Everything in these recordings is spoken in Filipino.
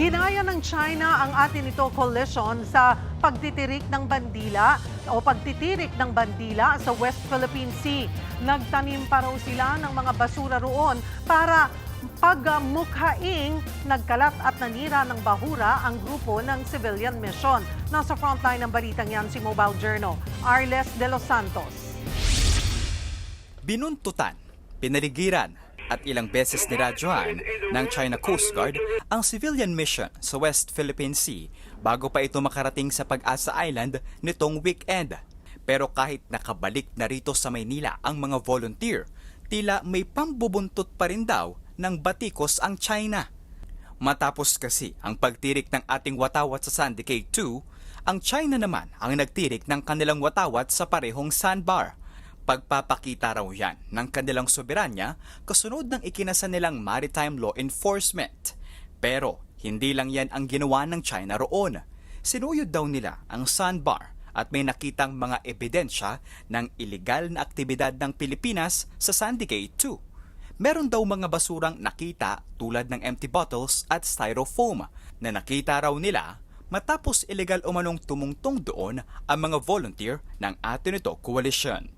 Ginaya ng China ang atin ito coalition sa pagtitirik ng bandila sa West Philippine Sea. Nagtanim pa raw sila ng mga basura roon para pagmukhaing nagkalat at nanira ng bahura ang grupo ng civilian mission. Nasa frontline ng balitang yan si Mobile Journal, Arles de los Santos. Binuntutan, pinaligiran at ilang beses niradyohan ng China Coast Guard ang civilian mission sa West Philippine Sea bago pa ito makarating sa Pag-asa Island nitong weekend. Pero kahit nakabalik na rito sa Maynila ang mga volunteer, tila may pambubuntot pa rin daw ng batikos ang China. Matapos kasi ang pagtirik ng ating watawat sa Sandy Cay 2, ang China naman ang nagtirik ng kanilang watawat sa parehong sandbar. Pagpapakita raw yan ng kanilang soberanya kasunod ng ikinasa nilang maritime law enforcement. Pero hindi lang yan ang ginawa ng China roon. Sinuyod daw nila ang sandbar at may nakitang mga ebidensya ng iligal na aktibidad ng Pilipinas sa Sandy Cay 2. Meron daw mga basurang nakita tulad ng empty bottles at styrofoam na nakita raw nila matapos iligal umanong tumungtong doon ang mga volunteer ng Atenito Coalition.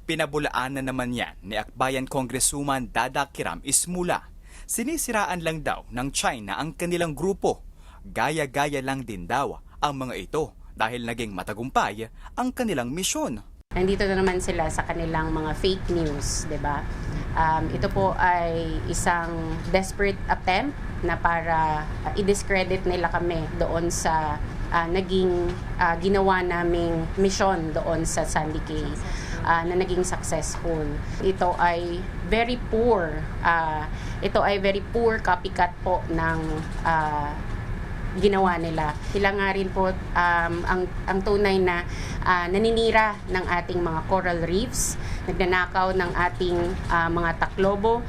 Pinabulaan na naman yan ni Akbayan Congresswoman Dada Kiram Ismula. Sinisiraan lang daw ng China ang kanilang grupo. Gaya-gaya lang din daw ang mga ito dahil naging matagumpay ang kanilang misyon. Nandito na naman sila sa kanilang mga fake news, 'di ba? Ito po ay isang desperate attempt na para i-discredit nila kami doon sa naging ginawa naming mission doon sa Sandy Cay na naging successful. Ito ay very poor copycat po ng ginawa nila. Sila nga rin po ang tunay na naninira ng ating mga coral reefs, nagnanakaw ng ating mga taklobo.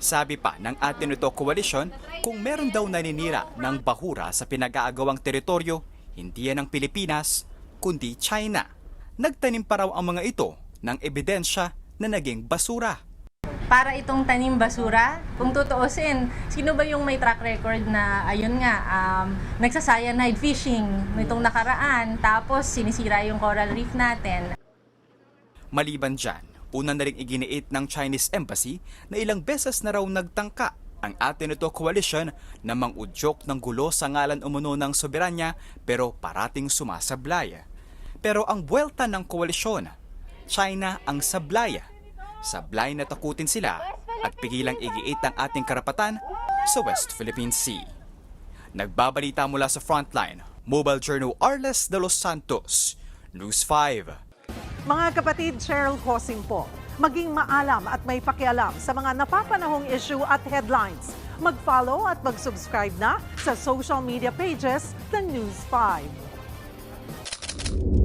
Sabi pa ng Atenito Coalition, kung meron daw naninira ng bahura sa pinag-aagawang teritoryo, hindi yan ng Pilipinas, kundi China. Nagtanim pa raw ang mga ito ng ebidensya na naging basura. Para itong tanim basura, kung tutuusin, sino ba yung may track record na, ayun nga, nagsa-cyanide fishing nitong nakaraan, tapos sinisira yung coral reef natin. Maliban dyan, una na rin iginiit ng Chinese Embassy na ilang beses na raw nagtangka ang Atenito Coalition na mang-udyok ng gulo sa ngalan umuno ng soberanya pero parating sumasablay. Pero ang buwelta ng koalisyon, China ang sablay. Sablay na takutin sila at pigilang igiit ang ating karapatan sa West Philippine Sea. Nagbabalita mula sa Frontline, Mobile Journal Arles de los Santos, News 5. Mga kapatid, Cheryl Cosing po. Maging maalam at may pakialam sa mga napapanahong issue at headlines. Mag-follow at mag-subscribe na sa social media pages ng News 5.